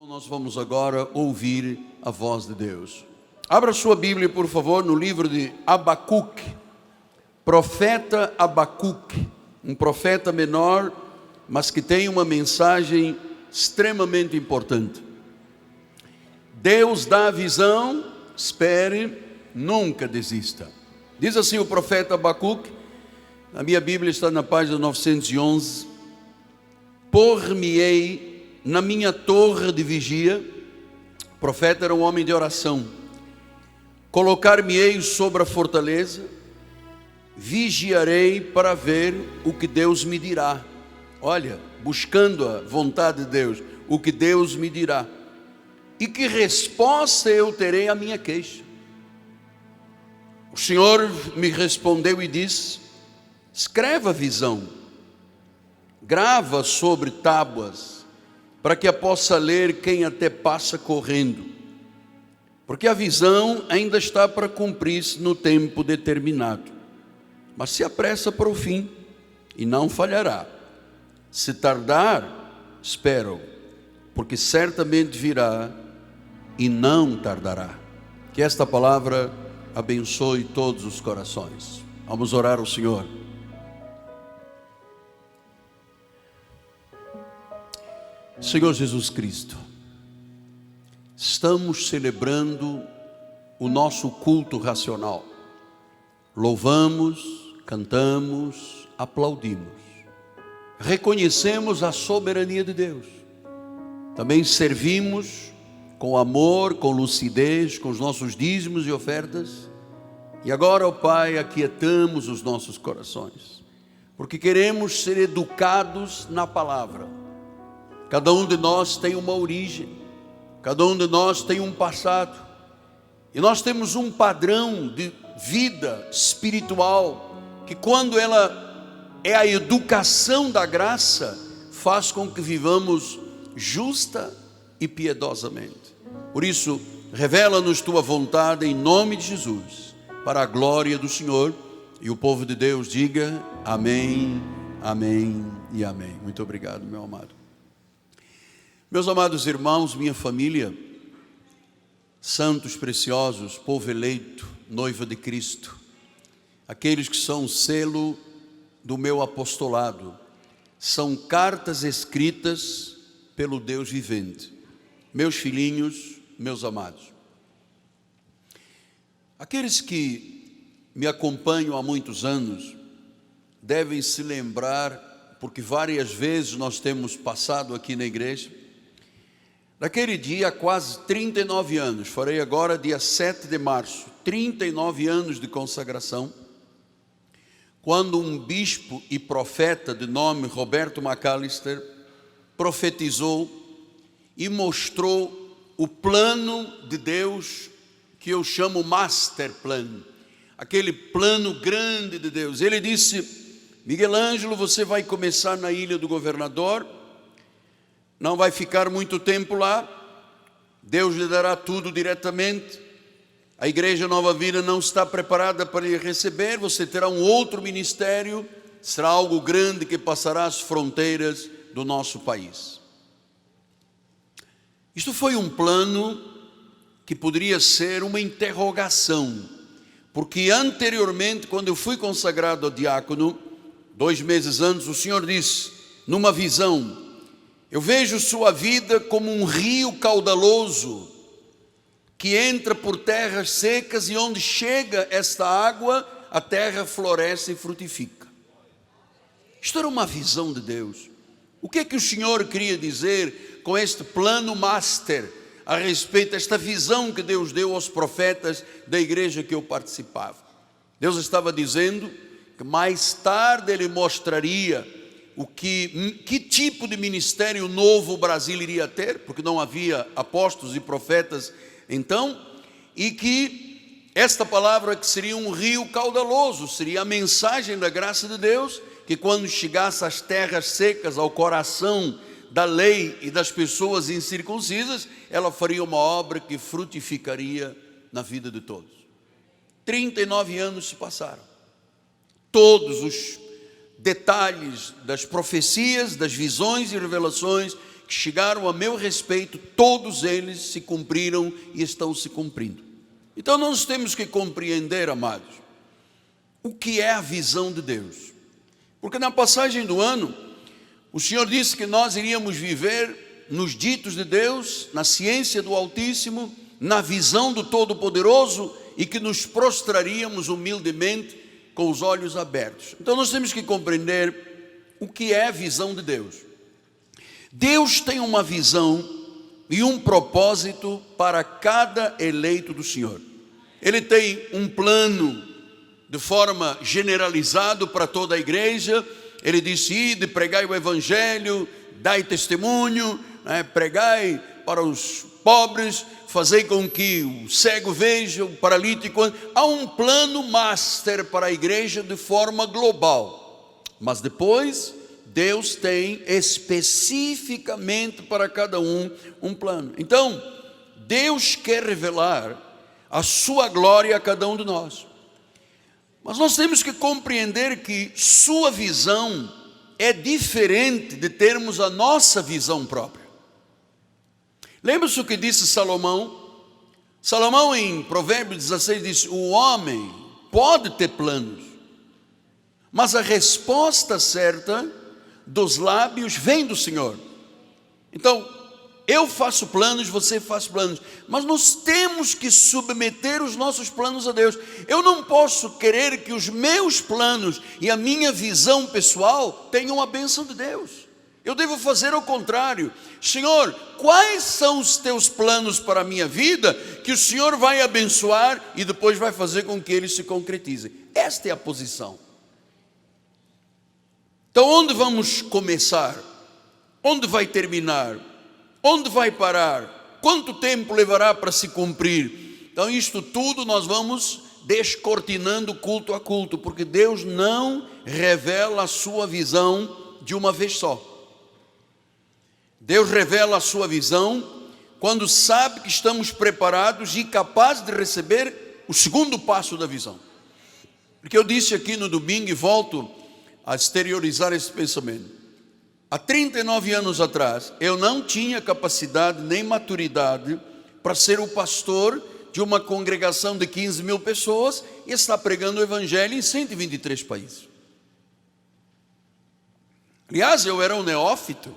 Nós vamos agora ouvir a voz de Deus. Abra sua Bíblia, por favor, no livro de Abacuque. Profeta Abacuque, um profeta menor, mas que tem uma mensagem extremamente importante. Deus dá a visão, espere, nunca desista. Diz assim o profeta Abacuque, na minha Bíblia está na página 911: Por-me-ei na minha torre de vigia. O profeta era um homem de oração. Colocar-me-ei sobre a fortaleza, vigiarei para ver o que Deus me dirá. Olha, buscando a vontade de Deus, o que Deus me dirá. E que resposta eu terei à minha queixa? O Senhor me respondeu e disse: escreva a visão, grava sobre tábuas, para que a possa ler quem até passa correndo, porque a visão ainda está para cumprir-se no tempo determinado, mas se apressa para o fim e não falhará. Se tardar, espera-o, porque certamente virá e não tardará. Que esta palavra abençoe todos os corações. Vamos orar ao Senhor. Senhor Jesus Cristo, estamos celebrando o nosso culto racional. Louvamos, cantamos, aplaudimos. Reconhecemos a soberania de Deus. Também servimos com amor, com lucidez, com os nossos dízimos e ofertas. E agora, ó Pai, aquietamos os nossos corações, porque queremos ser educados na palavra. Cada um de nós tem uma origem, cada um de nós tem um passado, e nós temos um padrão de vida espiritual, que quando ela é a educação da graça, faz com que vivamos justa e piedosamente. Por isso, revela-nos tua vontade em nome de Jesus, para a glória do Senhor. E o povo de Deus diga amém, amém e amém. Muito obrigado, meu amado. Meus amados irmãos, minha família, santos preciosos, povo eleito, noiva de Cristo, aqueles que são o selo do meu apostolado, são cartas escritas pelo Deus vivente, meus filhinhos, meus amados. Aqueles que me acompanham há muitos anos devem se lembrar, porque várias vezes nós temos passado aqui na igreja, naquele dia, há quase 39 anos, farei agora dia 7 de março, 39 anos de consagração, quando um bispo e profeta de nome Roberto McAllister profetizou e mostrou o plano de Deus, que eu chamo Master Plan, aquele plano grande de Deus. Ele disse: Miguel Ângelo, você vai começar na Ilha do Governador, não vai ficar muito tempo lá, Deus lhe dará tudo diretamente, a Igreja Nova Vida não está preparada para lhe receber, você terá um outro ministério, será algo grande que passará as fronteiras do nosso país. Isto foi um plano que poderia ser uma interrogação, porque anteriormente, quando eu fui consagrado a diácono, 2 meses antes, o Senhor disse, numa visão: eu vejo sua vida como um rio caudaloso que entra por terras secas, e onde chega esta água, a terra floresce e frutifica. Isto era uma visão de Deus. O que é que o Senhor queria dizer com este plano master a respeito desta visão que Deus deu aos profetas da igreja que eu participava? Deus estava dizendo que mais tarde Ele mostraria que tipo de ministério novo o Brasil iria ter, porque não havia apóstolos e profetas então, e que esta palavra que seria um rio caudaloso, seria a mensagem da graça de Deus, que quando chegasse às terras secas, ao coração da lei e das pessoas incircuncisas, ela faria uma obra que frutificaria na vida de todos. 39 anos se passaram, todos os detalhes das profecias, das visões e revelações que chegaram a meu respeito, todos eles se cumpriram e estão se cumprindo. Então nós temos que compreender, amados, o que é a visão de Deus. Porque na passagem do ano, o Senhor disse que nós iríamos viver nos ditos de Deus, na ciência do Altíssimo, na visão do Todo-Poderoso, e que nos prostraríamos humildemente com os olhos abertos. Então nós temos que compreender o que é a visão de Deus. Deus tem uma visão e um propósito para cada eleito do Senhor. Ele tem um plano de forma generalizada para toda a igreja. Ele disse: ide, pregai o evangelho, dai testemunho, pregai para os pobres, fazei com que o cego veja, o paralítico. Há um plano master para a igreja de forma global. Mas depois, Deus tem especificamente para cada um plano. Então, Deus quer revelar a sua glória a cada um de nós. Mas nós temos que compreender que sua visão é diferente de termos a nossa visão própria. Lembra-se o que disse Salomão? Salomão em Provérbios 16 disse: o homem pode ter planos, mas a resposta certa dos lábios vem do Senhor. Então, eu faço planos, você faz planos, mas nós temos que submeter os nossos planos a Deus. Eu não posso querer que os meus planos e a minha visão pessoal tenham a bênção de Deus. Eu devo fazer o contrário. Senhor, quais são os teus planos para a minha vida, que o Senhor vai abençoar e depois vai fazer com que eles se concretizem? Esta é a posição. Então, onde vamos começar? Onde vai terminar? Onde vai parar? Quanto tempo levará para se cumprir? Então, isto tudo nós vamos descortinando culto a culto, porque Deus não revela a sua visão de uma vez só. Deus revela a sua visão quando sabe que estamos preparados e capazes de receber o segundo passo da visão. Porque eu disse aqui no domingo e volto a exteriorizar esse pensamento. Há 39 anos atrás, eu não tinha capacidade nem maturidade para ser o pastor de uma congregação de 15 mil pessoas e estar pregando o evangelho em 123 países. Aliás, eu era um neófito.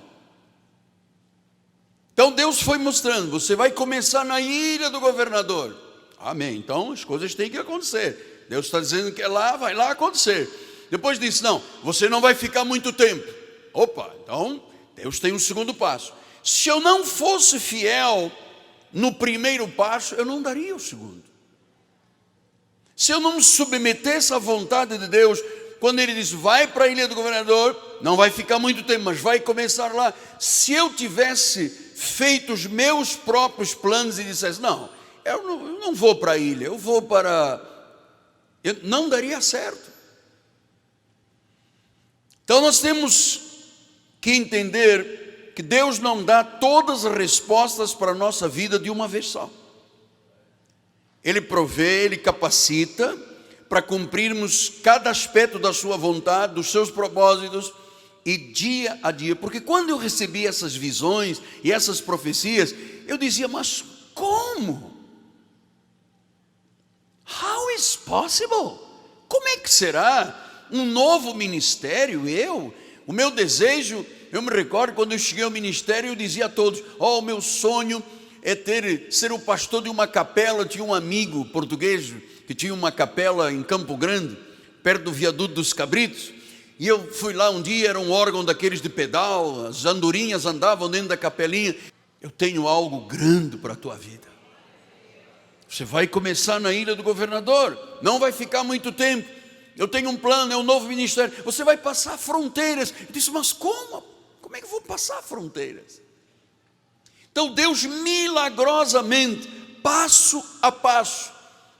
Então Deus foi mostrando: você vai começar na ilha do governador. Amém. Então as coisas têm que acontecer. Deus está dizendo que é lá, vai lá acontecer. Depois disse: não, você não vai ficar muito tempo. Opa, então Deus tem um segundo passo. Se eu não fosse fiel no primeiro passo, eu não daria o segundo. Se eu não me submetesse à vontade de Deus, quando Ele diz: vai para a ilha do governador, não vai ficar muito tempo, mas vai começar lá. Se eu tivesse feito os meus próprios planos e dissesse: não, eu não vou para a ilha, eu vou para... não daria certo. Então nós temos que entender que Deus não dá todas as respostas para a nossa vida de uma vez só. Ele provê, Ele capacita para cumprirmos cada aspecto da sua vontade, dos seus propósitos, e dia a dia. Porque quando eu recebi essas visões e essas profecias, eu dizia: mas como? How is possible? Como é que será um novo ministério? O meu desejo, eu me recordo quando eu cheguei ao ministério, eu dizia a todos: o meu sonho é ser o pastor de uma capela. Tinha um amigo português que tinha uma capela em Campo Grande, perto do viaduto dos Cabritos, e eu fui lá um dia, era um órgão daqueles de pedal, as andorinhas andavam dentro da capelinha. Eu tenho algo grande para a tua vida. Você vai começar na ilha do governador, não vai ficar muito tempo. Eu tenho um plano, é um novo ministério. Você vai passar fronteiras. Eu disse: mas como? Como é que eu vou passar fronteiras? Então Deus milagrosamente, passo a passo,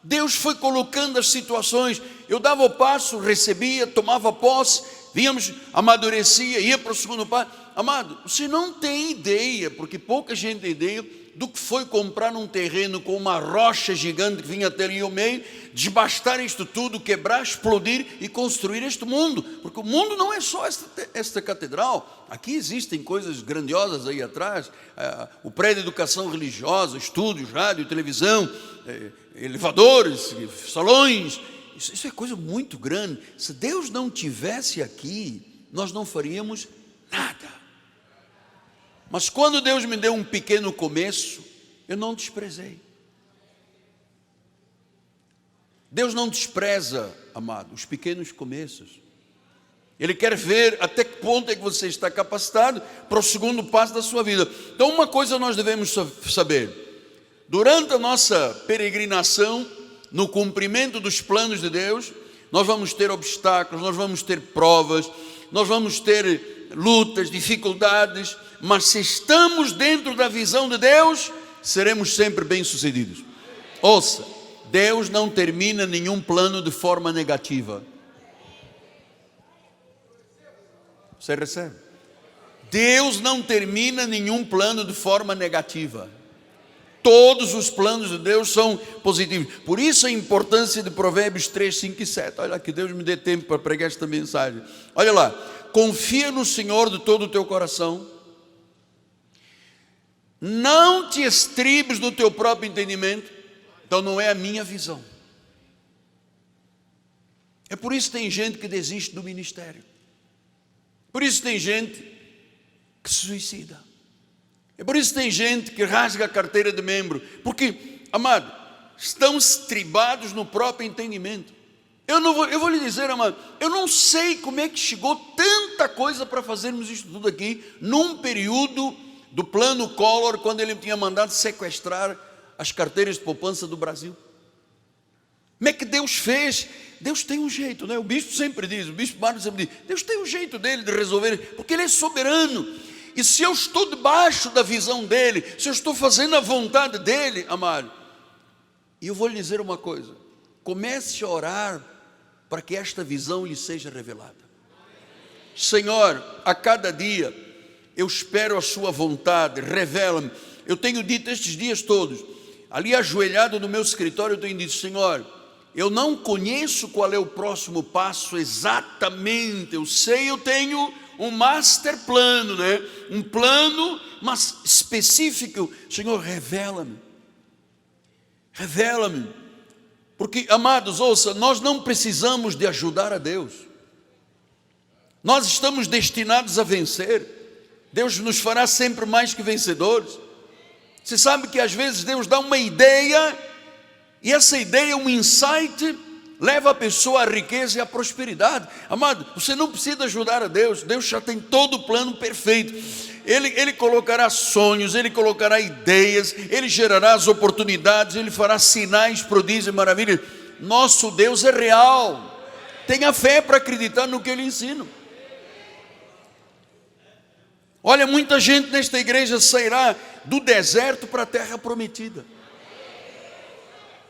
Deus foi colocando as situações. Eu dava o passo, recebia, tomava posse, víamos, amadurecia, ia para o segundo passo. amado, você não tem ideia, porque pouca gente tem ideia do que foi comprar um terreno com uma rocha gigante que vinha até ali ao meio, desbastar isto tudo, quebrar, explodir e construir este mundo. Porque o mundo não é só esta catedral. Aqui existem coisas grandiosas aí atrás, o prédio de educação religiosa, estúdios, rádio, televisão, elevadores, salões. Isso é coisa muito grande. Se Deus não tivesse aqui, nós não faríamos nada. Mas quando Deus me deu um pequeno começo, eu não desprezei. Deus não despreza, amado, os pequenos começos. Ele quer ver até que ponto é que você está capacitado para o segundo passo da sua vida. Então, uma coisa nós devemos saber: durante a nossa peregrinação, no cumprimento dos planos de Deus, nós vamos ter obstáculos, nós vamos ter provas, nós vamos ter lutas, dificuldades, mas se estamos dentro da visão de Deus, seremos sempre bem-sucedidos. Ouça, Deus não termina nenhum plano de forma negativa. Você recebe? Deus não termina nenhum plano de forma negativa. Todos os planos de Deus são positivos. Por isso a importância de Provérbios 3, 5 e 7. Olha, que Deus me dê tempo para pregar esta mensagem. Olha lá: confia no Senhor de todo o teu coração, não te estribes no teu próprio entendimento. Então não é a minha visão. É por isso que tem gente que desiste do ministério. Por isso tem gente que se suicida. É por isso que tem gente que rasga a carteira de membro. Porque, amado, estão estribados no próprio entendimento. Eu vou lhe dizer, amado, eu não sei como é que chegou tanta coisa para fazermos isto tudo aqui, num período do plano Collor, quando ele tinha mandado sequestrar as carteiras de poupança do Brasil. Como é que Deus fez? Deus tem um jeito, né? O bispo sempre diz, o bispo Mário sempre diz, Deus tem um jeito dele de resolver, porque ele é soberano. E se eu estou debaixo da visão dele, se eu estou fazendo a vontade dele, amado, e eu vou lhe dizer uma coisa: comece a orar para que esta visão lhe seja revelada. Senhor, a cada dia eu espero a sua vontade, revela-me. Eu tenho dito estes dias todos, ali ajoelhado no meu escritório, eu tenho dito: Senhor, eu não conheço qual é o próximo passo exatamente, eu sei, eu tenho um master plano, né? Um plano, mas específico. Senhor, revela-me, revela-me, porque, amados, ouça, nós não precisamos de ajudar a Deus, nós estamos destinados a vencer. Deus nos fará sempre mais que vencedores. Você sabe que às vezes Deus dá uma ideia, e essa ideia, um insight, leva a pessoa à riqueza e à prosperidade. Amado, você não precisa ajudar a Deus. Deus já tem todo o plano perfeito. Ele colocará sonhos, Ele colocará ideias, Ele gerará as oportunidades, Ele fará sinais, prodígios e maravilhas. Nosso Deus é real. Tenha fé para acreditar no que eu lhe ensino. Olha, muita gente nesta igreja sairá do deserto para a terra prometida.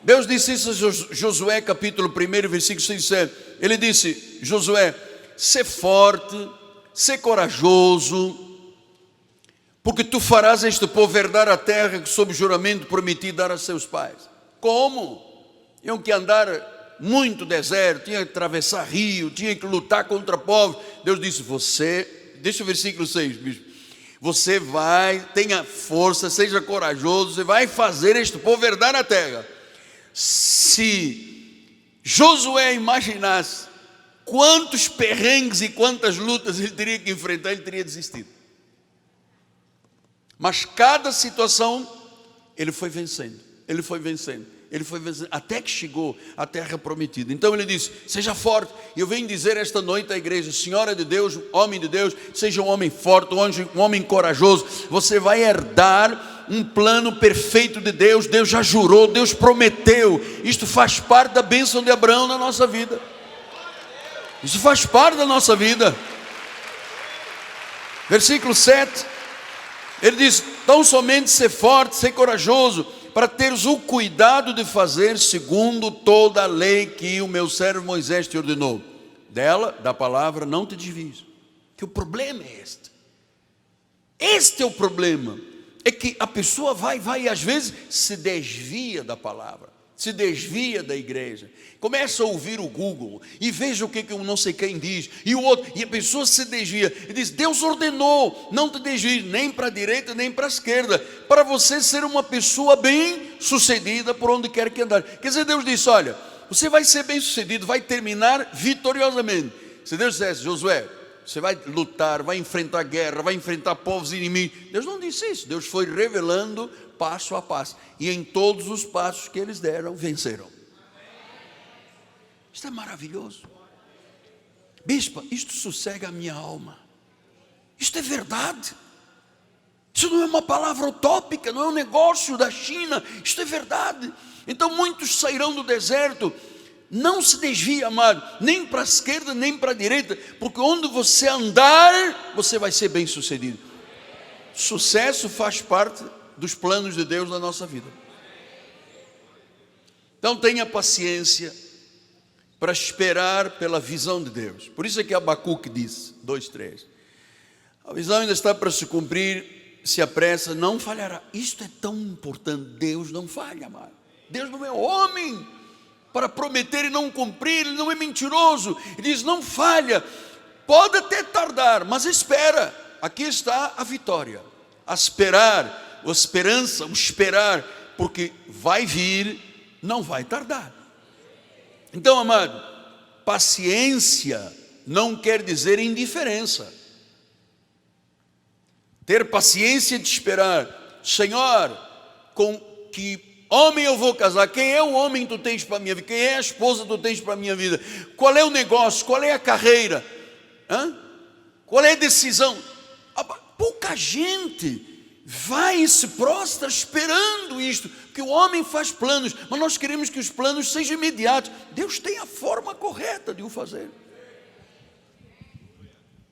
Deus disse isso a Josué, capítulo 1, versículo 6 e 7. Ele disse: Josué, sê forte, sê corajoso, porque tu farás este povo herdar a terra que sob juramento prometi dar a seus pais. Como? Tinham que andar muito deserto, tinha que atravessar rio, tinha que lutar contra povos. Deus disse: você, deixa o versículo 6, bispo. Você vai, tenha força, seja corajoso, você vai fazer este povo herdar a terra. Se Josué imaginasse quantos perrengues e quantas lutas ele teria que enfrentar, ele teria desistido. Mas cada situação ele foi vencendo, ele foi vencendo, ele foi vencendo, até que chegou à terra prometida. Então ele disse: seja forte. E eu venho dizer esta noite à igreja: senhora de Deus, homem de Deus, seja um homem forte, um homem corajoso. Você vai herdar um plano perfeito de Deus. Deus já jurou, Deus prometeu. Isto faz parte da bênção de Abraão na nossa vida. Isso faz parte da nossa vida. Versículo 7, ele diz: tão somente ser forte, ser corajoso, para teres o cuidado de fazer segundo toda a lei que o meu servo Moisés te ordenou. Dela, da palavra, não te desvies. Que o problema é este. Este é o problema, é que a pessoa vai e às vezes se desvia da palavra, se desvia da igreja, começa a ouvir o Google e veja o que um não sei quem diz, e o outro, e a pessoa se desvia e diz: Deus ordenou, não te desvie nem para a direita nem para a esquerda, para você ser uma pessoa bem sucedida por onde quer que andar. Quer dizer, Deus disse: olha, você vai ser bem sucedido, vai terminar vitoriosamente. Se Deus dissesse: Josué, você vai lutar, vai enfrentar guerra, vai enfrentar povos inimigos, Deus não disse isso. Deus foi revelando passo a passo, e em todos os passos que eles deram, venceram. Isto é maravilhoso. Bispa, isto sossega a minha alma. Isto é verdade. Isso não é uma palavra utópica, não é um negócio da China. Isto é verdade. Então muitos sairão do deserto. Não se desvie, amado, nem para a esquerda, nem para a direita, porque onde você andar, você vai ser bem sucedido. Sucesso faz parte dos planos de Deus na nossa vida. Então tenha paciência para esperar pela visão de Deus. Por isso é que Abacuque diz, 2:3, a visão ainda está para se cumprir, se apressa, não falhará. Isto é tão importante. Deus não falha, amado. Deus não é homem para prometer e não cumprir. Ele não é mentiroso. Ele diz: não falha, pode até tardar, mas espera. Aqui está a vitória, a esperar, a esperança, o esperar, porque vai vir, não vai tardar. Então, amado, paciência não quer dizer indiferença. Ter paciência de esperar: Senhor, com que homem eu vou casar? Quem é o homem que tu tens para a minha vida? Quem é a esposa que tu tens para a minha vida? Qual é o negócio? Qual é a carreira? Qual é a decisão? Pouca gente vai e se prostra esperando isto, porque o homem faz planos, mas nós queremos que os planos sejam imediatos. Deus tem a forma correta de o fazer.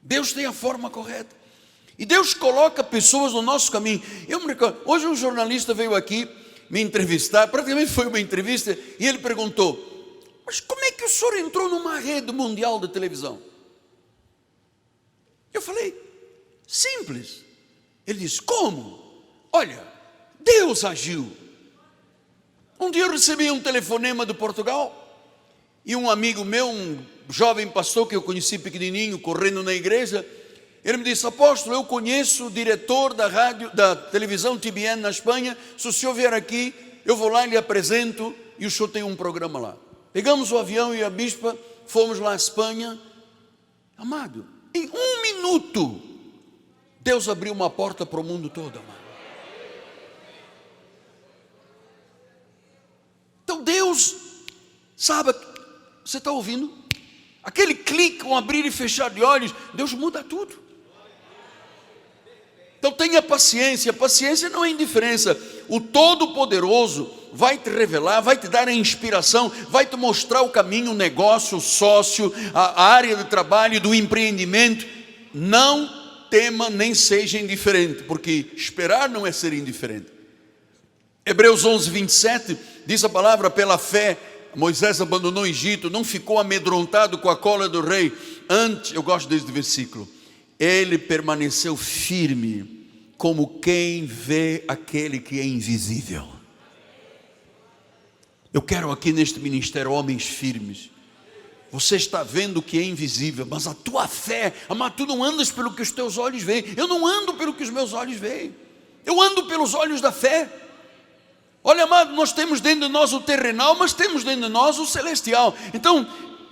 Deus tem a forma correta. E Deus coloca pessoas no nosso caminho. Eu me recordo, hoje um jornalista veio aqui me entrevistar, praticamente foi uma entrevista, e ele perguntou: mas como é que o senhor entrou numa rede mundial de televisão? Eu falei: simples. Ele disse: como? Olha, Deus agiu. Um dia eu recebi um telefonema de Portugal, e um amigo meu, um jovem pastor que eu conheci pequenininho, correndo na igreja, ele me disse: apóstolo, eu conheço o diretor da rádio, da televisão TBN na Espanha. Se o senhor vier aqui, eu vou lá e lhe apresento, e o senhor tem um programa lá. Pegamos o avião e a bispa, fomos lá à Espanha. Amado, em 1 minuto, Deus abriu uma porta para o mundo todo, amado. Então Deus, sabe, você está ouvindo? Aquele clique, um abrir e fechar de olhos, Deus muda tudo. Então tenha paciência. Paciência não é indiferença. O Todo-Poderoso vai te revelar, vai te dar a inspiração, vai te mostrar o caminho, o negócio, o sócio, a área de trabalho, do empreendimento. Não tema nem seja indiferente, porque esperar não é ser indiferente. Hebreus 11:27 diz a palavra: pela fé Moisés abandonou o Egito, não ficou amedrontado com a cola do rei. Antes, eu gosto desse versículo, ele permaneceu firme, como quem vê aquele que é invisível. Eu quero aqui neste ministério homens firmes. Você está vendo o que é invisível, mas a tua fé, amado, tu não andas pelo que os teus olhos veem. Eu não ando pelo que os meus olhos veem, eu ando pelos olhos da fé. Olha, amado, nós temos dentro de nós o terrenal, mas temos dentro de nós o celestial. Então,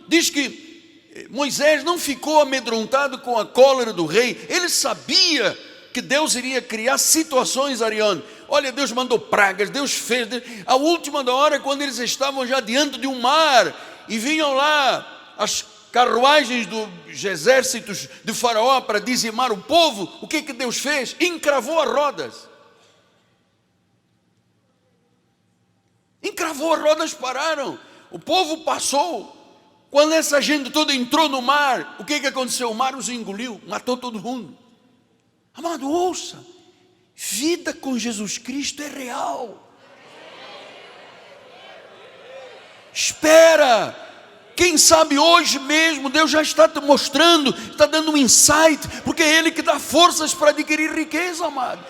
diz que Moisés não ficou amedrontado com a cólera do rei. Ele sabia que Deus iria criar situações, Ariane. Olha, Deus mandou pragas, Deus fez. A última da hora, quando eles estavam já diante de um mar, e vinham lá as carruagens dos exércitos de Faraó para dizimar o povo, o que Deus fez? Encravou as rodas. Encravou as rodas, pararam. O povo passou. Quando essa gente toda entrou no mar, o que aconteceu? O mar os engoliu, matou todo mundo. Amado, ouça, vida com Jesus Cristo é real. Espera, Quem sabe hoje mesmo Deus já está te mostrando, está dando um insight, porque é Ele que dá forças para adquirir riqueza, amado.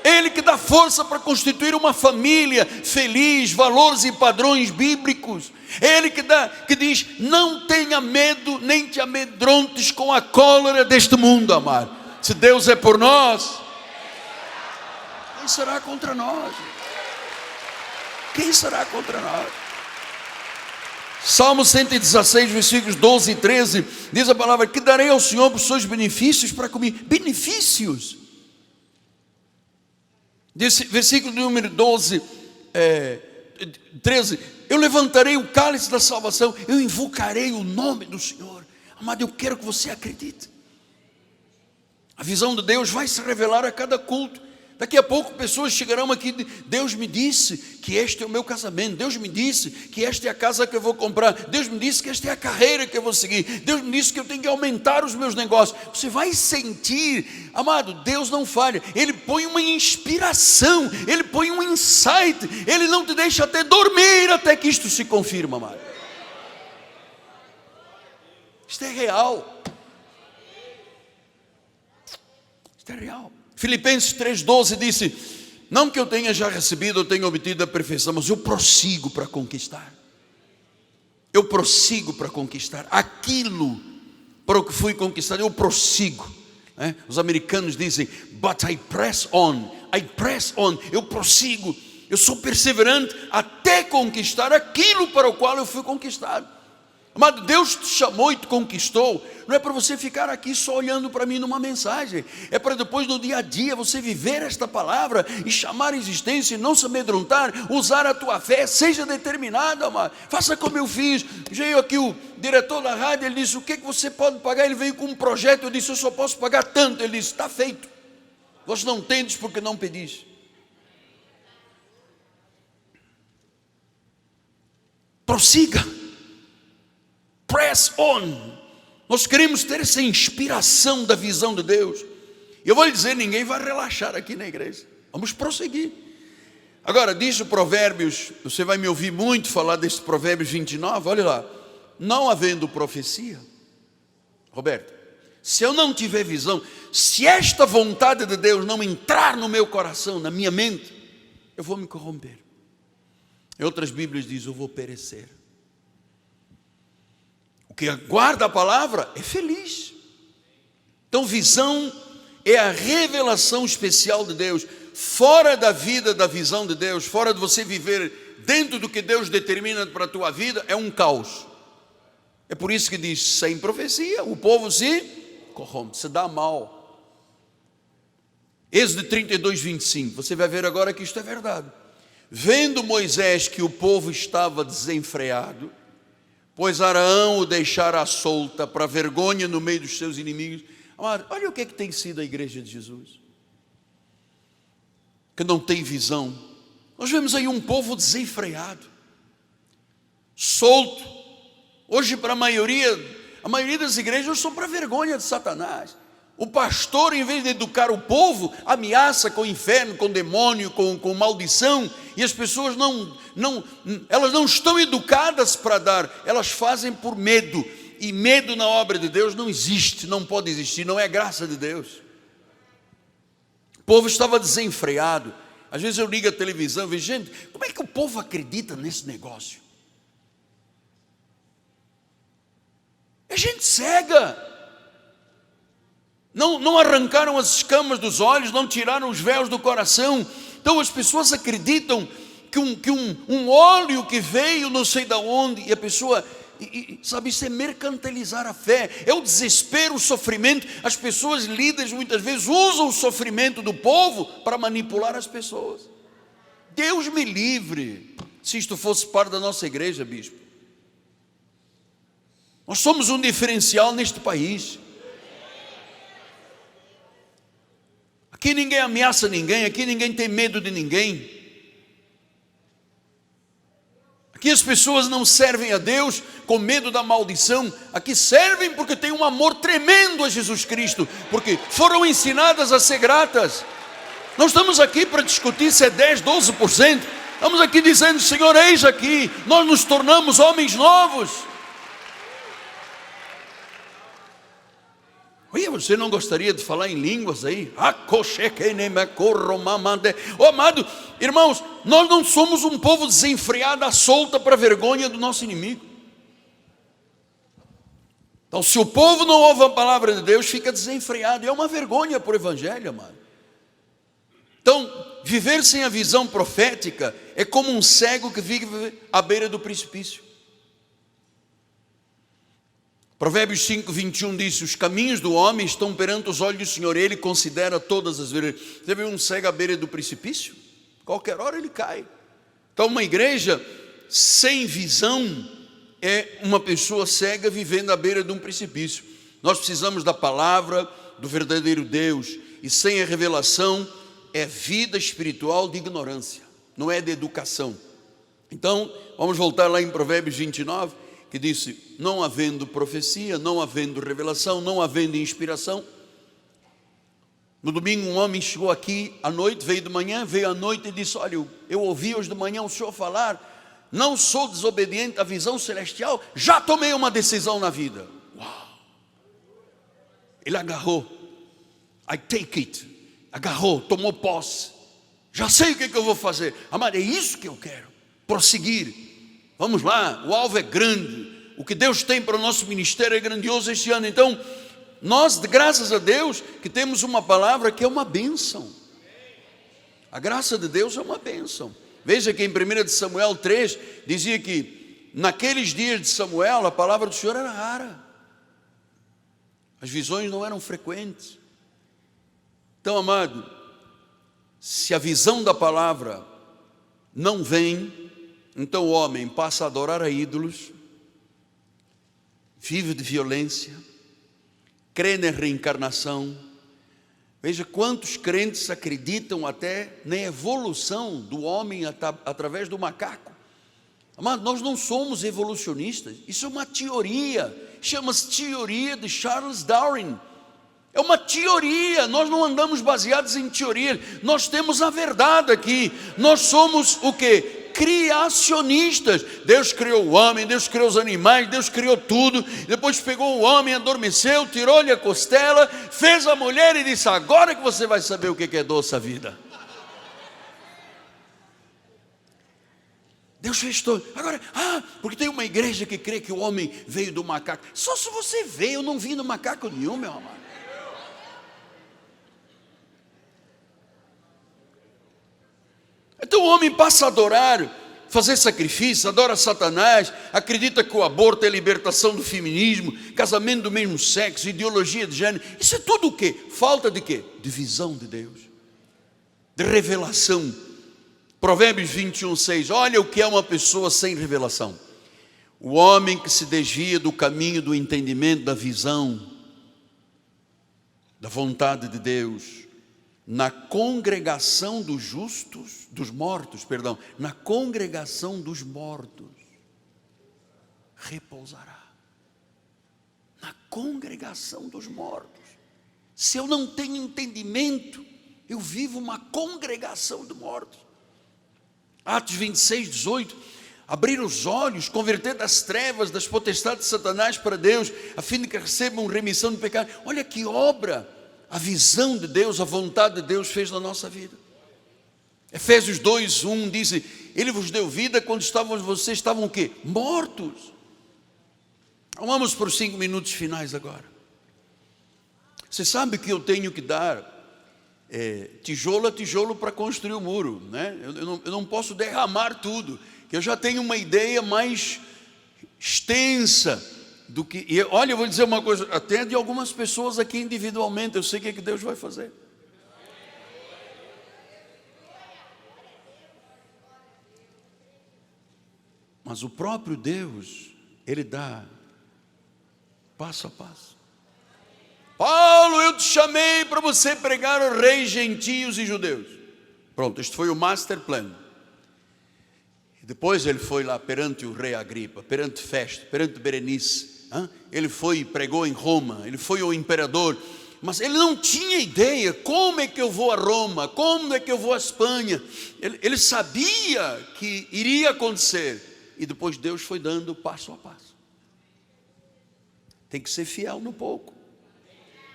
Ele que dá força para constituir uma família feliz, valores e padrões bíblicos. Ele que diz: não tenha medo, nem te amedrontes com a cólera deste mundo, amado. Se Deus é por nós, quem será contra nós? Quem será contra nós? Salmo 116, versículos 12 e 13, diz a palavra: que darei ao Senhor por seus benefícios para comigo. Benefícios. Versículo número 13: eu levantarei o cálice da salvação, eu invocarei o nome do Senhor. Amado, eu quero que você acredite. A visão de Deus vai se revelar a cada culto. Daqui a pouco pessoas chegarão aqui: Deus me disse que este é o meu casamento, Deus me disse que esta é a casa que eu vou comprar, Deus me disse que esta é a carreira que eu vou seguir, Deus me disse que eu tenho que aumentar os meus negócios. Você vai sentir, amado, Deus não falha. Ele põe uma inspiração, Ele põe um insight, Ele não te deixa até dormir até que isto se confirma, amado. Isto é real. Isto é real. Filipenses 3,12 disse: não que eu tenha já recebido, eu tenha obtido a perfeição, mas eu prossigo para conquistar. Eu prossigo para conquistar aquilo para o que fui conquistado. Eu prossigo. Os americanos dizem: but I press on. I press on. Eu prossigo. Eu sou perseverante até conquistar aquilo para o qual eu fui conquistado. Amado, Deus te chamou e te conquistou. Não é para você ficar aqui só olhando para mim numa mensagem. É para depois, no dia a dia, você viver esta palavra e chamar a existência e não se amedrontar. Usar a tua fé, seja determinado, amado. Faça como eu fiz. Veio aqui o diretor da rádio, ele disse: o que você pode pagar? Ele veio com um projeto, eu disse: eu só posso pagar tanto. Ele disse: está feito. Vós não tendes porque não pedis. Prossiga. Press on. Nós queremos ter essa inspiração da visão de Deus. E eu vou lhe dizer: ninguém vai relaxar aqui na igreja. Vamos prosseguir. Agora, diz o Provérbios, você vai me ouvir muito falar desse Provérbios 29, olha lá: não havendo profecia. Roberto, se eu não tiver visão, se esta vontade de Deus não entrar no meu coração, na minha mente, eu vou me corromper. Em outras Bíblias diz: eu vou perecer. Que aguarda a palavra é feliz. Então, visão é a revelação especial de Deus. Fora da vida da visão de Deus, fora de você viver dentro do que Deus determina para a tua vida, é um caos. É por isso que diz: sem profecia o povo se corrompe, se dá mal. Êxodo 32, 25, você vai ver agora que isto é verdade. Vendo Moisés que o povo estava desenfreado, pois Araão o deixara à solta, para vergonha no meio dos seus inimigos. Amado, olha o que tem sido a igreja de Jesus, que não tem visão. Nós vemos aí um povo desenfreado, solto. Hoje, para a maioria das igrejas são para vergonha de Satanás. O pastor, em vez de educar o povo, ameaça com o inferno, com o demônio, com maldição. E as pessoas elas não estão educadas para dar, elas fazem por medo. E medo na obra de Deus não existe, não pode existir, não é graça de Deus. O povo estava desenfreado. Às vezes eu ligo a televisão e vejo: gente, como é que o povo acredita nesse negócio? É gente cega. Não arrancaram as escamas dos olhos, não tiraram os véus do coração. Então as pessoas acreditam que um óleo que veio não sei de onde, e a pessoa, sabe, isso é mercantilizar a fé, é o desespero, o sofrimento. As pessoas, líderes, muitas vezes usam o sofrimento do povo para manipular as pessoas. Deus me livre se isto fosse parte da nossa igreja, bispo. Nós somos um diferencial neste país. Aqui ninguém ameaça ninguém, aqui ninguém tem medo de ninguém. Aqui as pessoas não servem a Deus com medo da maldição. Aqui servem porque têm um amor tremendo a Jesus Cristo, porque foram ensinadas a ser gratas. Não estamos aqui para discutir se é 10, 12%. Estamos aqui dizendo: Senhor, eis aqui, nós nos tornamos homens novos. Olha, você não gostaria de falar em línguas aí? Oh, amado, irmãos, nós não somos um povo desenfreado à solta para a vergonha do nosso inimigo. Então, se o povo não ouve a palavra de Deus, fica desenfreado. E é uma vergonha para o evangelho, amado. Então, viver sem a visão profética é como um cego que vive à beira do precipício. Provérbios 5:21 diz: os caminhos do homem estão perante os olhos do Senhor, ele considera todas as veredas. Você viu um cego à beira do precipício? Qualquer hora ele cai. Então, uma igreja sem visão é uma pessoa cega vivendo à beira de um precipício. Nós precisamos da palavra do verdadeiro Deus, e sem a revelação é vida espiritual de ignorância, não é de educação. Então, vamos voltar lá em Provérbios 29, que disse: não havendo profecia, não havendo revelação, não havendo inspiração. No domingo um homem chegou aqui à noite, veio de manhã, veio à noite e disse: olha, eu ouvi hoje de manhã o senhor falar, não sou desobediente à visão celestial, já tomei uma decisão na vida. Uau! Ele agarrou, I take it, agarrou, tomou posse, já sei o que eu vou fazer. Amado, é isso que eu quero, prosseguir. Vamos lá, o alvo é grande, o que Deus tem para o nosso ministério é grandioso este ano. Então, nós, graças a Deus, que temos uma palavra que é uma bênção. A graça de Deus é uma bênção. Veja que em 1 Samuel 3, dizia que naqueles dias de Samuel, a palavra do Senhor era rara. As visões não eram frequentes. Então, amado, se a visão da palavra não vem, então o homem passa a adorar a ídolos, vive de violência, crê na reencarnação. Veja quantos crentes acreditam até na evolução do homem através do macaco. Amado, nós não somos evolucionistas, isso é uma teoria, chama-se teoria de Charles Darwin. É uma teoria, nós não andamos baseados em teoria, nós temos a verdade aqui. Nós somos o quê? Criacionistas. Deus criou o homem, Deus criou os animais, Deus criou tudo. Depois pegou o homem, adormeceu, tirou-lhe a costela, fez a mulher e disse: agora que você vai saber o que é doce a vida. Deus fez todo. Agora, porque tem uma igreja que crê que o homem veio do macaco. Só se você veio, eu não vim do macaco nenhum, meu amado. Então o homem passa a adorar, fazer sacrifício, adora Satanás, acredita que o aborto é libertação do feminismo, casamento do mesmo sexo, ideologia de gênero. Isso é tudo o quê? Falta de quê? De visão de Deus, de revelação. Provérbios 21:6, olha o que é uma pessoa sem revelação: o homem que se desvia do caminho do entendimento, da visão, da vontade de Deus. Na congregação dos justos, dos mortos, perdão, na congregação dos mortos, repousará. Na congregação dos mortos. Se eu não tenho entendimento, eu vivo uma congregação de mortos. Atos 26:18, abrir os olhos, converter das trevas, das potestades de Satanás para Deus, a fim de que recebam remissão de pecado. Olha que obra a visão de Deus, a vontade de Deus fez na nossa vida. Efésios 2:1 diz: Ele vos deu vida quando vocês estavam o quê? Mortos. Vamos para os 5 minutos finais agora. Você sabe que eu tenho que dar tijolo a tijolo para construir o muro, né? Eu não posso derramar tudo, que eu já tenho uma ideia mais extensa do que, e olha, eu vou dizer uma coisa, até de algumas pessoas aqui individualmente, eu sei o que Deus vai fazer. Mas o próprio Deus, Ele dá passo a passo. Paulo, eu te chamei para você pregar aos reis gentios e judeus. Pronto, este foi o master plan. Depois ele foi lá perante o rei Agripa, perante Festo, perante Berenice. Ele foi e pregou em Roma, ele foi o imperador, mas ele não tinha ideia, como é que eu vou a Roma, como é que eu vou a Espanha. Ele sabia que iria acontecer, e depois Deus foi dando passo a passo. Tem que ser fiel no pouco.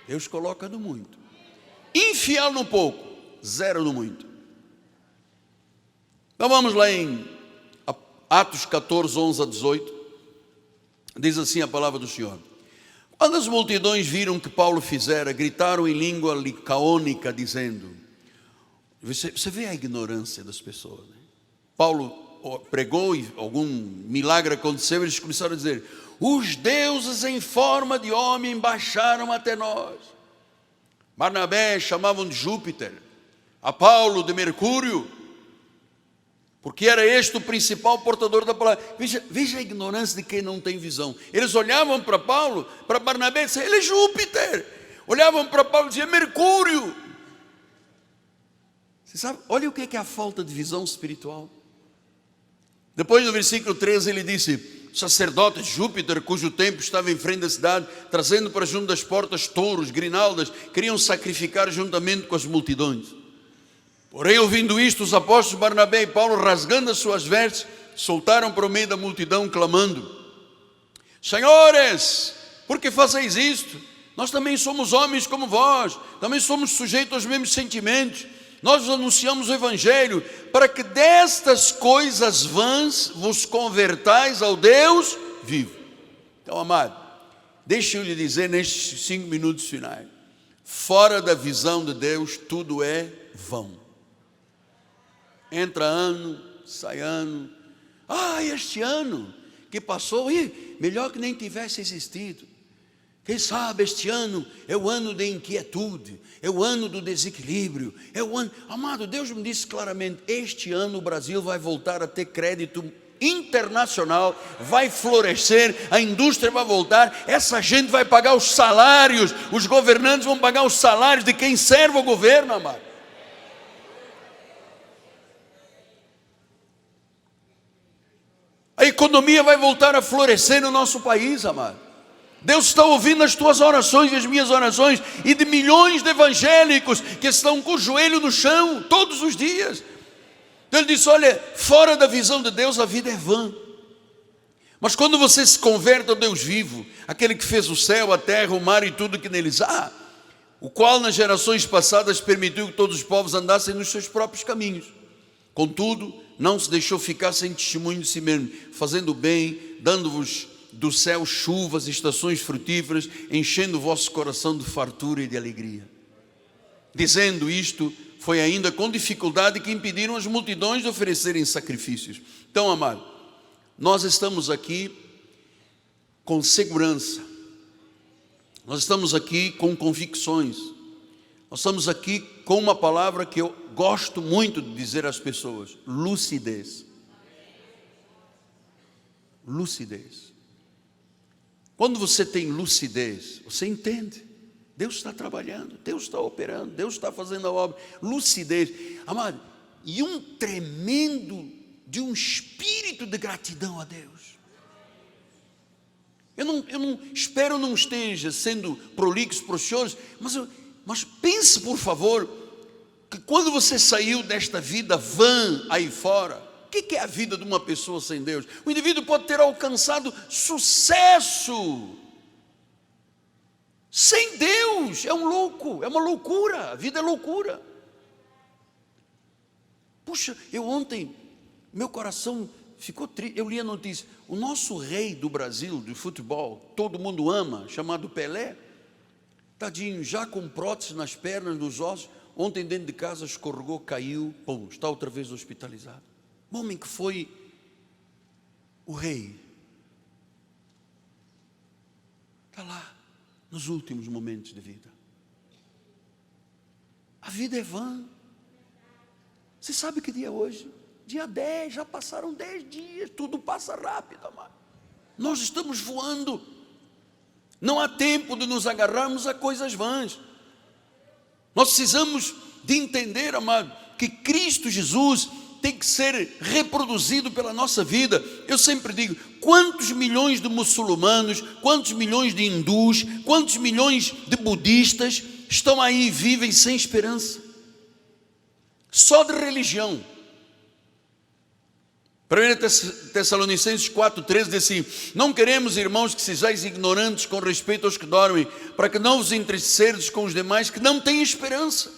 Deus coloca no muito. Infiel no pouco, zero no muito. Então vamos lá em Atos 14, 11 a 18. Diz assim a palavra do Senhor: quando as multidões viram o que Paulo fizera, gritaram em língua licaônica, dizendo... Você vê a ignorância das pessoas, né? Paulo pregou e algum milagre aconteceu, eles começaram a dizer: os deuses em forma de homem baixaram até nós. Barnabé chamavam de Júpiter, a Paulo de Mercúrio, porque era este o principal portador da palavra. Veja a ignorância de quem não tem visão. Eles olhavam para Paulo, para Barnabé e diziam: ele é Júpiter. Olhavam para Paulo e diziam: Mercúrio. Você sabe, olha o que é a falta de visão espiritual. Depois no versículo 13 ele disse: sacerdote Júpiter, cujo templo estava em frente da cidade, trazendo para junto das portas touros, grinaldas, queriam sacrificar juntamente com as multidões. Porém, ouvindo isto, os apóstolos Barnabé e Paulo, rasgando as suas vestes, soltaram para o meio da multidão, clamando: senhores, por que fazeis isto? Nós também somos homens como vós, também somos sujeitos aos mesmos sentimentos. Nós anunciamos o Evangelho para que destas coisas vãs vos convertais ao Deus vivo. Então, amado, deixa eu lhe dizer nestes 5 minutos finais: fora da visão de Deus, tudo é vão. Entra ano, sai ano. Este ano que passou, melhor que nem tivesse existido. Quem sabe este ano é o ano da inquietude, é o ano do desequilíbrio, é o ano... Amado, Deus me disse claramente: este ano o Brasil vai voltar a ter crédito internacional, vai florescer, a indústria vai voltar, essa gente vai pagar os salários, os governantes vão pagar os salários de quem serve o governo, amado. A economia vai voltar a florescer no nosso país, amado. Deus está ouvindo as tuas orações e as minhas orações, e de milhões de evangélicos que estão com o joelho no chão todos os dias. Então ele disse: olha, fora da visão de Deus a vida é vã. Mas quando você se converte ao Deus vivo, aquele que fez o céu, a terra, o mar e tudo que neles há, o qual nas gerações passadas permitiu que todos os povos andassem nos seus próprios caminhos, contudo não se deixou ficar sem testemunho de si mesmo, fazendo o bem, dando-vos do céu chuvas, estações frutíferas, enchendo o vosso coração de fartura e de alegria. Dizendo isto, foi ainda com dificuldade que impediram as multidões de oferecerem sacrifícios. Então, amado, nós estamos aqui com segurança, nós estamos aqui com convicções, nós estamos aqui com uma palavra que eu gosto muito de dizer às pessoas: lucidez. Lucidez. Quando você tem lucidez, você entende, Deus está trabalhando, Deus está operando, Deus está fazendo a obra. Lucidez, amado, e um tremendo de um espírito de gratidão a Deus. Eu não espero não esteja sendo prolixo para os senhores, mas pense, por favor, que quando você saiu desta vida vã aí fora, o que é a vida de uma pessoa sem Deus? O indivíduo pode ter alcançado sucesso sem Deus, é um louco, é uma loucura, a vida é loucura. Puxa, eu ontem, meu coração ficou triste, eu li a notícia: o nosso rei do Brasil, de futebol, todo mundo ama, chamado Pelé, tadinho, já com prótese nas pernas, nos ossos, ontem dentro de casa escorregou, caiu, está outra vez hospitalizado. O homem que foi o rei, está lá, nos últimos momentos de vida. A vida é vã. Você sabe que dia é hoje? Dia 10, já passaram 10 dias, tudo passa rápido, amado. Nós estamos voando, não há tempo de nos agarrarmos a coisas vãs. Nós precisamos de entender, amado, que Cristo Jesus tem que ser reproduzido pela nossa vida. Eu sempre digo: quantos milhões de muçulmanos, quantos milhões de hindus, quantos milhões de budistas estão aí e vivem sem esperança, só de religião. 1 Tessalonicenses 4,13 diz assim: não queremos, irmãos, que sejais ignorantes com respeito aos que dormem, para que não vos entristecerdes com os demais que não têm esperança.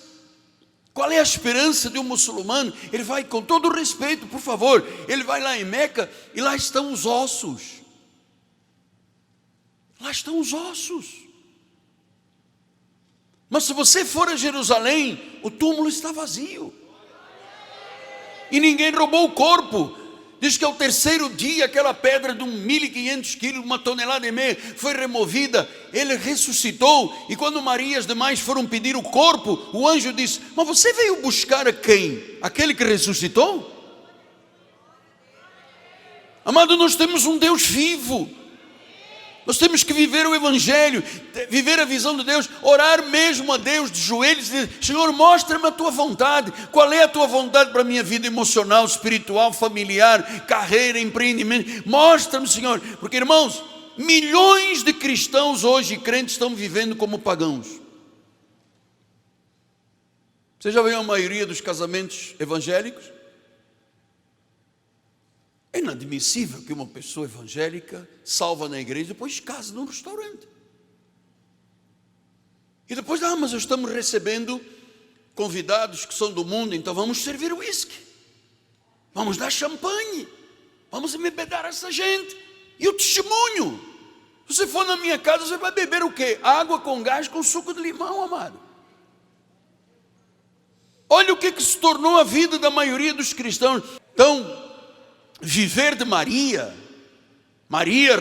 Qual é a esperança de um muçulmano? Ele vai, com todo o respeito, por favor, ele vai lá em Meca e lá estão os ossos. Lá estão os ossos. Mas se você for a Jerusalém, o túmulo está vazio. E ninguém roubou o corpo. Diz que ao terceiro dia aquela pedra de 1.500 quilos, 1,5 toneladas, foi removida. Ele ressuscitou. E quando Maria e as demais foram pedir o corpo, o anjo disse: mas você veio buscar a quem? Aquele que ressuscitou? Amado, nós temos um Deus vivo. Nós temos que viver o Evangelho, viver a visão de Deus, orar mesmo a Deus de joelhos, dizer: Senhor, mostra-me a tua vontade. Qual é a tua vontade para a minha vida emocional, espiritual, familiar, carreira, empreendimento? Mostra-me, Senhor. Porque, irmãos, milhões de cristãos hoje, crentes, estão vivendo como pagãos. Você já viu a maioria dos casamentos evangélicos? É inadmissível que uma pessoa evangélica salva na igreja e depois casa num restaurante. E depois, mas estamos recebendo convidados que são do mundo, então vamos servir uísque, vamos dar champanhe, vamos embebedar essa gente. E o testemunho: se você for na minha casa, você vai beber o quê? Água com gás com suco de limão, amado. Olha o que se tornou a vida da maioria dos cristãos. Então, viver de Maria,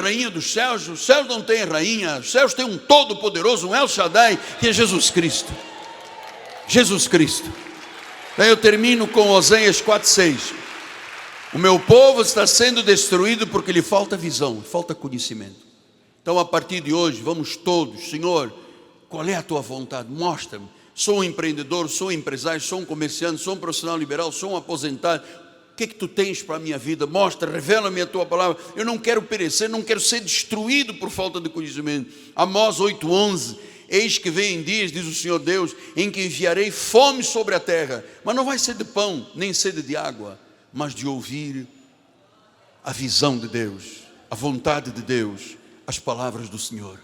rainha dos céus. Os céus não têm rainha, os céus têm um todo-poderoso, um El Shaddai, que é Jesus Cristo. Jesus Cristo. Daí eu termino com Oséias 4,6. O meu povo está sendo destruído porque lhe falta visão, falta conhecimento. Então, a partir de hoje, vamos todos: Senhor, qual é a tua vontade? Mostra-me. Sou um empreendedor, sou um empresário, sou um comerciante, sou um profissional liberal, sou um aposentado. O que tu tens para a minha vida? Mostra, revela-me a tua palavra. Eu não quero perecer, não quero ser destruído por falta de conhecimento. Amós 8,11. Eis que vem dias, diz o Senhor Deus, em que enviarei fome sobre a terra, mas não vai ser de pão, nem sede de água, mas de ouvir a visão de Deus, a vontade de Deus, as palavras do Senhor.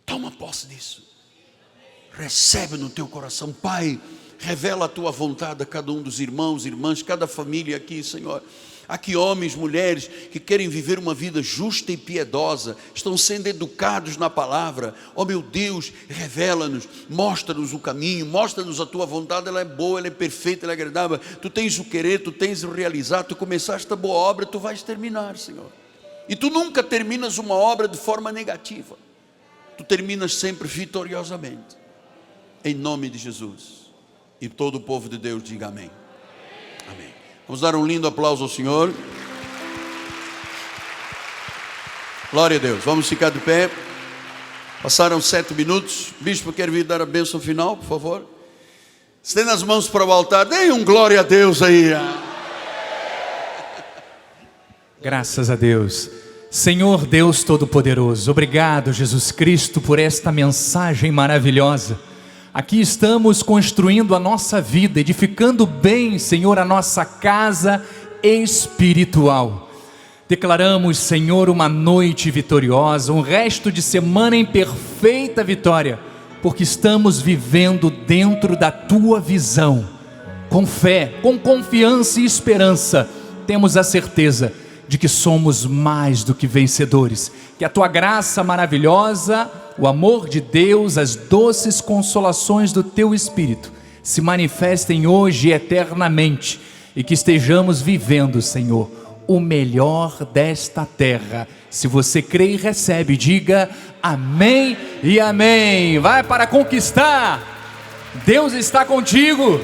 Toma posse disso. Recebe no teu coração. Pai, revela a tua vontade a cada um dos irmãos, irmãs, cada família aqui, Senhor. Aqui homens, mulheres que querem viver uma vida justa e piedosa, estão sendo educados na palavra. Oh meu Deus, revela-nos, mostra-nos o caminho, mostra-nos a tua vontade. Ela é boa, ela é perfeita, ela é agradável. Tu tens o querer, tu tens o realizar. Tu começaste a boa obra, tu vais terminar, Senhor. E tu nunca terminas uma obra de forma negativa. Tu terminas sempre vitoriosamente. Em nome de Jesus. E todo o povo de Deus diga amém. Amém. Vamos dar um lindo aplauso ao Senhor. Glória a Deus. Vamos ficar de pé. Passaram 7 minutos. Bispo, quer vir dar a bênção final, por favor? Estenda as mãos para o altar. Dê um glória a Deus aí. Graças a Deus. Senhor Deus Todo-Poderoso, obrigado, Jesus Cristo, por esta mensagem maravilhosa. Aqui estamos construindo a nossa vida, edificando bem, Senhor, a nossa casa espiritual. Declaramos, Senhor, uma noite vitoriosa, um resto de semana em perfeita vitória, porque estamos vivendo dentro da Tua visão. Com fé, com confiança e esperança, temos a certeza de que somos mais do que vencedores. Que a Tua graça maravilhosa, o amor de Deus, as doces consolações do Teu Espírito se manifestem hoje e eternamente, e que estejamos vivendo, Senhor, o melhor desta terra. Se você crê e recebe, diga amém e amém. Vai para conquistar. Deus está contigo.